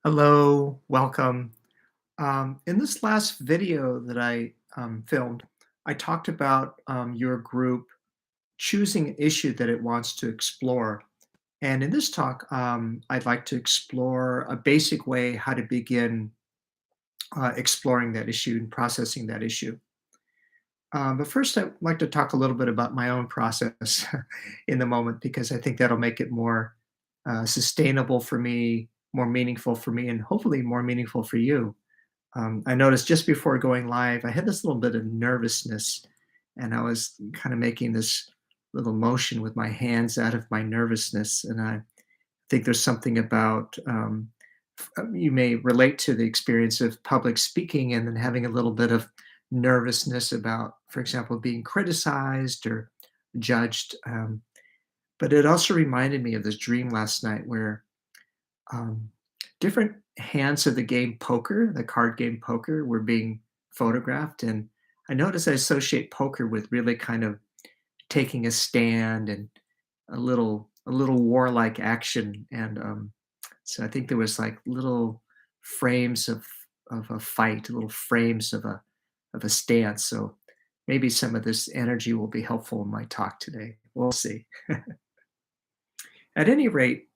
Hello, welcome. In this last video that I filmed, I talked about your group choosing an issue that it wants to explore. And in this talk, I'd like to explore a basic way how to begin exploring that issue and processing that issue. But first, I'd like to talk a little bit about my own process in the moment because I think that'll make it more sustainable for me, more meaningful for me, and hopefully more meaningful for you. I noticed just before going live, I had this little bit of nervousness, and I was kind of making this little motion with my hands out of my nervousness. And I think there's something about you may relate to the experience of public speaking and then having a little bit of nervousness about, for example, being criticized or judged. But it also reminded me of this dream last night where um, different hands of the game poker, the card game poker, were being photographed. And I noticed I associate poker with really kind of taking a stand and a little warlike action. And so I think there was like little frames of a fight, little frames of a stance. So maybe some of this energy will be helpful in my talk today. We'll see. At any rate,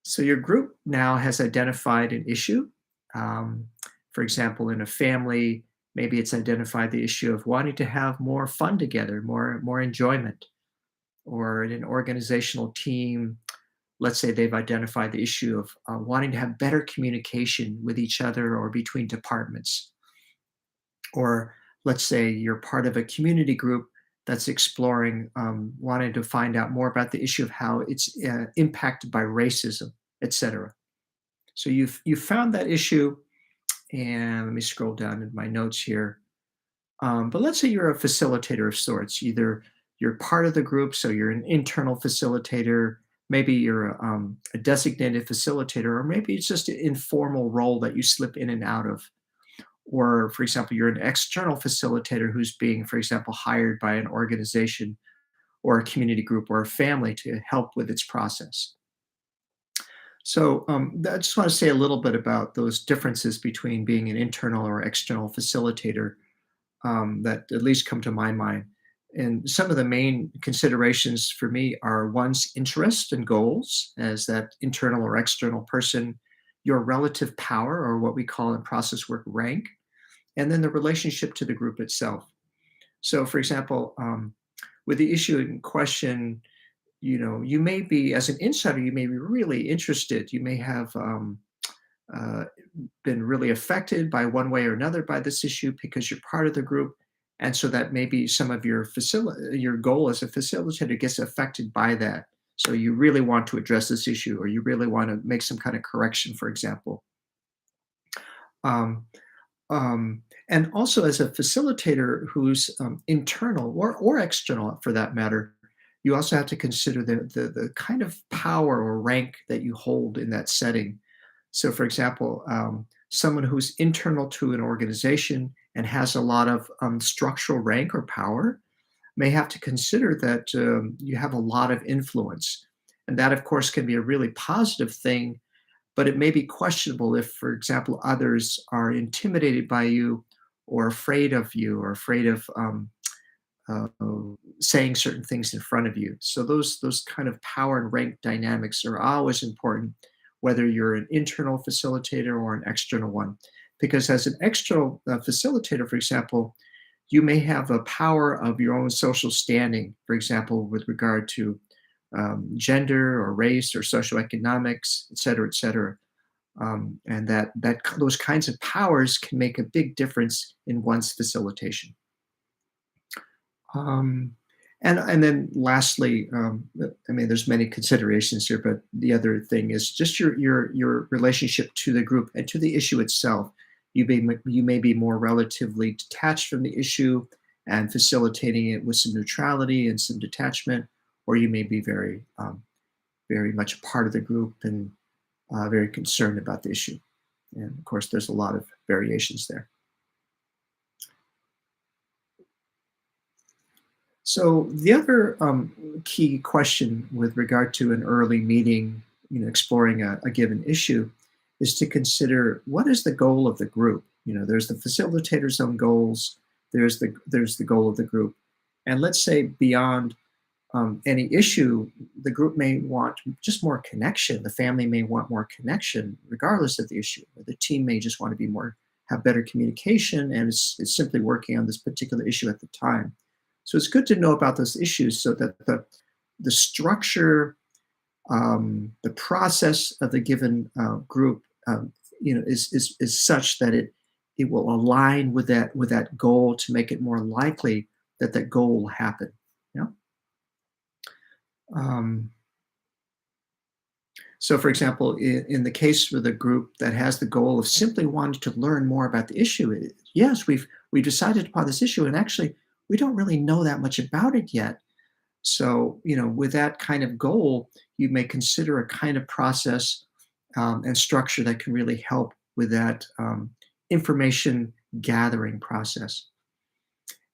so your group now has identified an issue. Um, for example, in a family, maybe it's identified the issue of wanting to have more fun together, more enjoyment. Or in an organizational team, let's say they've identified the issue of wanting to have better communication with each other or between departments. Or let's say you're part of a community group that's exploring, wanting to find out more about the issue of how it's impacted by racism, etc. So you've found that issue, and let me scroll down in my notes here. But let's say you're a facilitator of sorts. Either you're part of the group, so you're an internal facilitator. Maybe you're a designated facilitator, or maybe it's just an informal role that you slip in and out of. Or, for example, you're an external facilitator who's being, for example, hired by an organization or a community group or a family to help with its process. So I just want to say a little bit about those differences between being an internal or external facilitator that at least come to my mind. And some of the main considerations for me are one's interest and goals as that internal or external person, your relative power, or what we call in process work rank, and then the relationship to the group itself. So, for example, with the issue in question, you may be, as an insider, you may be really interested. You may have uh, been really affected by one way or another by this issue because you're part of the group, and so that maybe some of your goal as a facilitator gets affected by that. So you really want to address this issue, or you really want to make some kind of correction, for example. Um, and also, as a facilitator who's internal or external, for that matter, you also have to consider the kind of power or rank that you hold in that setting. So, for example, someone who's internal to an organization and has a lot of structural rank or power may have to consider that you have a lot of influence. And that, of course, can be a really positive thing, but it may be questionable if, for example, others are intimidated by you or afraid of you or afraid of uh, saying certain things in front of you. So those kind of power and rank dynamics are always important, whether you're an internal facilitator or an external one. Because as an external facilitator, for example, you may have a power of your own social standing, for example, with regard to gender or race or socioeconomics, et cetera, et cetera. And that those kinds of powers can make a big difference in one's facilitation. Um, and then lastly, I mean, there's many considerations here, but the other thing is just your relationship to the group and to the issue itself. You may be more relatively detached from the issue and facilitating it with some neutrality and some detachment, or you may be very much a part of the group and very concerned about the issue. And of course, there's a lot of variations there. So the other key question with regard to an early meeting, exploring a given issue, is to consider what is the goal of the group. There's the facilitator's own goals. There's the goal of the group, and let's say beyond any issue, the group may want just more connection. The family may want more connection, regardless of the issue. Or the team may just want to have better communication, and it's simply working on this particular issue at the time. So it's good to know about those issues so that the structure, the process of the given group, is such that it will align with that goal to make it more likely that that goal will happen. Yeah. Um, so, for example, in the case with a group that has the goal of simply wanting to learn more about the issue, yes, we decided upon this issue, and actually, we don't really know that much about it yet. So, with that kind of goal, you may consider a kind of process and structure that can really help with that information gathering process.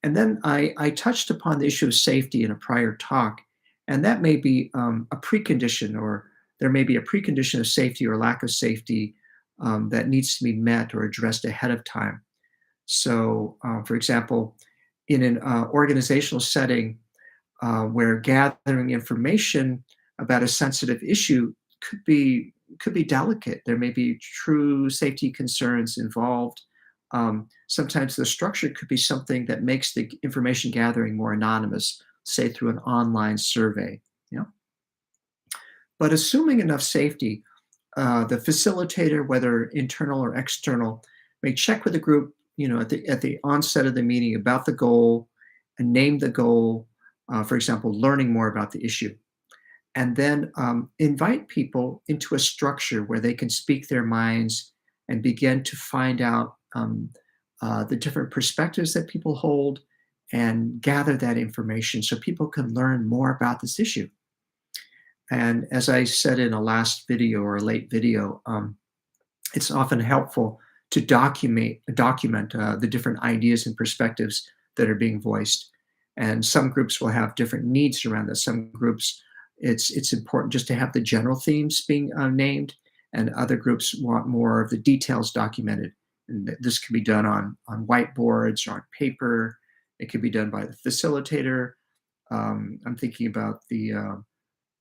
And then I touched upon the issue of safety in a prior talk, and that may be a precondition, or there may be a precondition of safety or lack of safety that needs to be met or addressed ahead of time. So, for example, in an organizational setting where gathering information about a sensitive issue could be delicate. There may be true safety concerns involved. Sometimes the structure could be something that makes the information gathering more anonymous, say through an online survey. You know, but assuming enough safety, the facilitator, whether internal or external, may check with the group, at the onset of the meeting about the goal and name the goal. For example, learning more about the issue, and then invite people into a structure where they can speak their minds and begin to find out the different perspectives that people hold and gather that information so people can learn more about this issue. And as I said in a last video or a late video, it's often helpful to document the different ideas and perspectives that are being voiced. And some groups will have different needs around this. Some groups, it's important just to have the general themes being named, and other groups want more of the details documented. And this can be done on whiteboards or on paper. It can be done by the facilitator. I'm thinking about the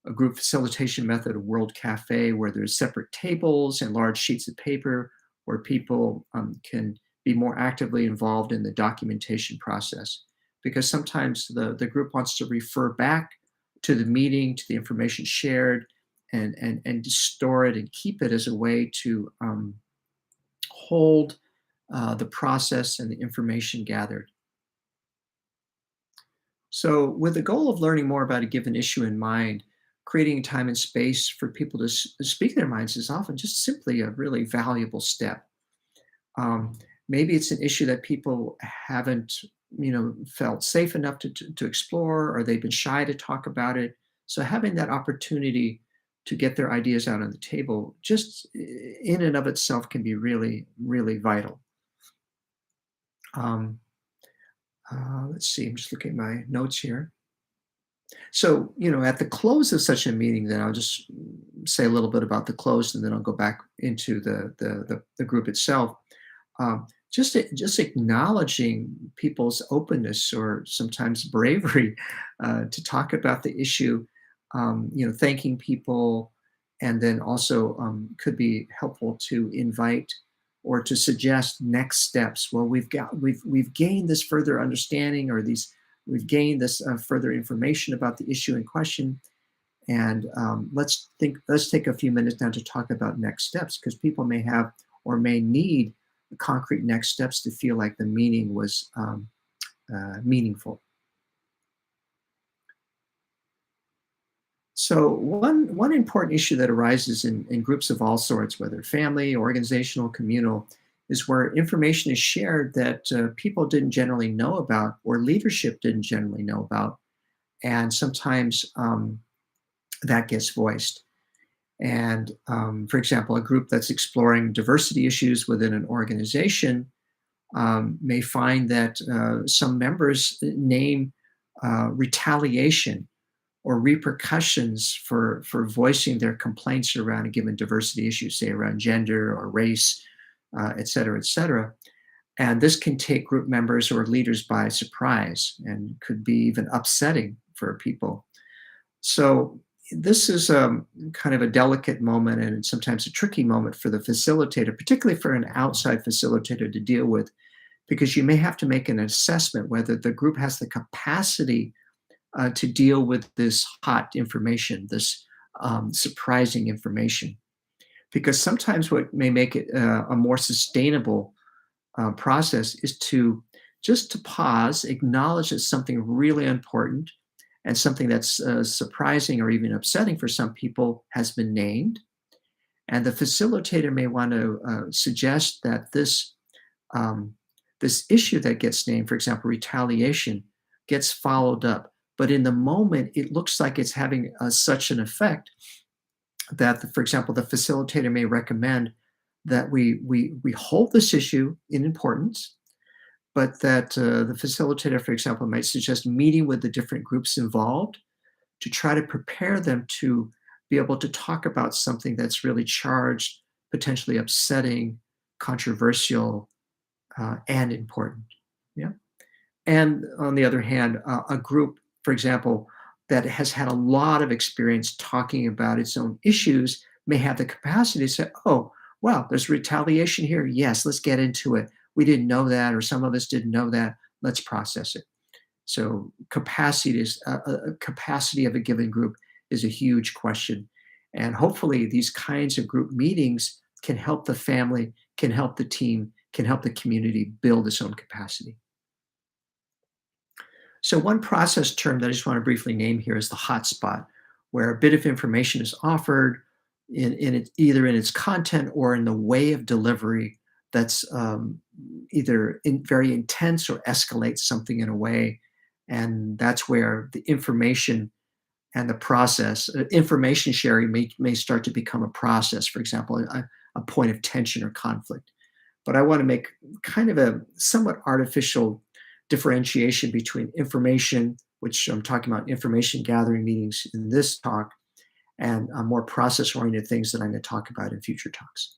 a group facilitation method of World Cafe, where there's separate tables and large sheets of paper where people can be more actively involved in the documentation process. Because sometimes the group wants to refer back to the meeting, to the information shared, and to store it and keep it as a way to hold the process and the information gathered. So, with the goal of learning more about a given issue in mind, creating time and space for people to speak their minds is often just simply a really valuable step. Um, Maybe it's an issue that people haven't, felt safe enough to explore, or they've been shy to talk about it. So, having that opportunity to get their ideas out on the table, just in and of itself, can be really, really vital. Um, let's see. I'm just looking at my notes here. So, at the close of such a meeting, then I'll just say a little bit about the close, and then I'll go back into the group itself. Just acknowledging people's openness or sometimes bravery to talk about the issue. Thanking people, and then also could be helpful to invite or to suggest next steps. Well, we've gained this further understanding, or we've gained this further information about the issue in question, and let's take a few minutes now to talk about next steps, because people may have or may need concrete next steps to feel like the meeting was meaningful. So one important issue that arises in groups of all sorts, whether family, organizational, communal, is where information is shared that people didn't generally know about, or leadership didn't generally know about, and sometimes that gets voiced. And for example, a group that's exploring diversity issues within an organization may find that some members name retaliation or repercussions for voicing their complaints around a given diversity issue, say around gender or race, et cetera, et cetera. And this can take group members or leaders by surprise and could be even upsetting for people. So this is kind of a delicate moment and sometimes a tricky moment for the facilitator, particularly for an outside facilitator to deal with, because you may have to make an assessment whether the group has the capacity to deal with this hot information, this surprising information. Because sometimes what may make it a more sustainable process is to just to pause, acknowledge that something really important and something that's surprising or even upsetting for some people has been named. And the facilitator may want to suggest that um, this issue that gets named, for example, retaliation, gets followed up. But in the moment, it looks like it's having such an effect that, for example, the facilitator may recommend that we hold this issue in importance, but that the facilitator, for example, might suggest meeting with the different groups involved to try to prepare them to be able to talk about something that's really charged, potentially upsetting, controversial, and important. Yeah. And on the other hand, a group, for example, that has had a lot of experience talking about its own issues may have the capacity to say, oh, well, there's retaliation here. Yes, let's get into it. We didn't know that, or some of us didn't know that. Let's process it. So capacity of a given group is a huge question. And hopefully these kinds of group meetings can help the family, can help the team, can help the community build its own capacity. So one process term that I just want to briefly name here is the hotspot, where a bit of information is offered either in its content or in the way of delivery that's either very intense or escalates something in a way. And that's where the information and the process, information sharing may start to become a process, for example, a point of tension or conflict. But I want to make kind of a somewhat artificial differentiation between information, which I'm talking about information gathering meetings in this talk, and more process oriented things that I'm going to talk about in future talks.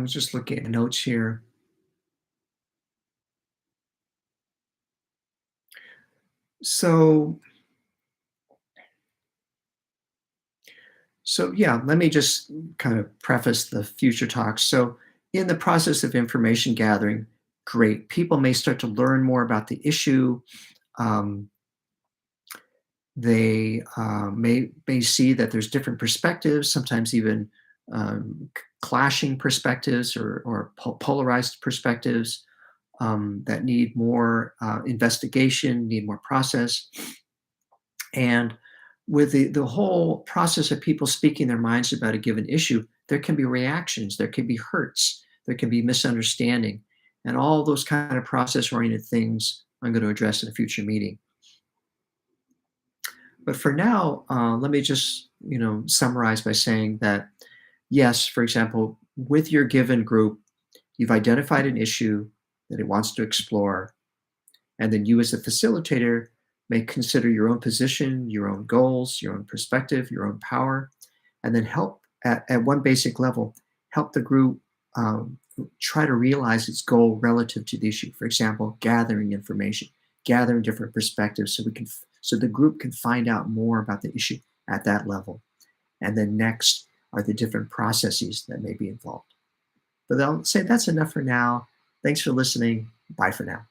Just looking at notes here. So, so yeah, let me just kind of preface the future talks. So, in the process of information gathering, great, people may start to learn more about the issue. Um, they may see that there's different perspectives, sometimes even clashing perspectives or polarized perspectives that need more investigation, need more process. And with the whole process of people speaking their minds about a given issue, there can be reactions, there can be hurts, there can be misunderstanding, and all those kind of process oriented things I'm going to address in a future meeting. But for now, let me just summarize by saying that yes, for example, with your given group, you've identified an issue that it wants to explore, and then you as a facilitator may consider your own position, your own goals, your own perspective, your own power, and then help at one basic level, help the group try to realize its goal relative to the issue. For example, gathering information, gathering different perspectives so the group can find out more about the issue at that level. And then next are the different processes that may be involved. But I'll say that's enough for now. Thanks for listening. Bye for now.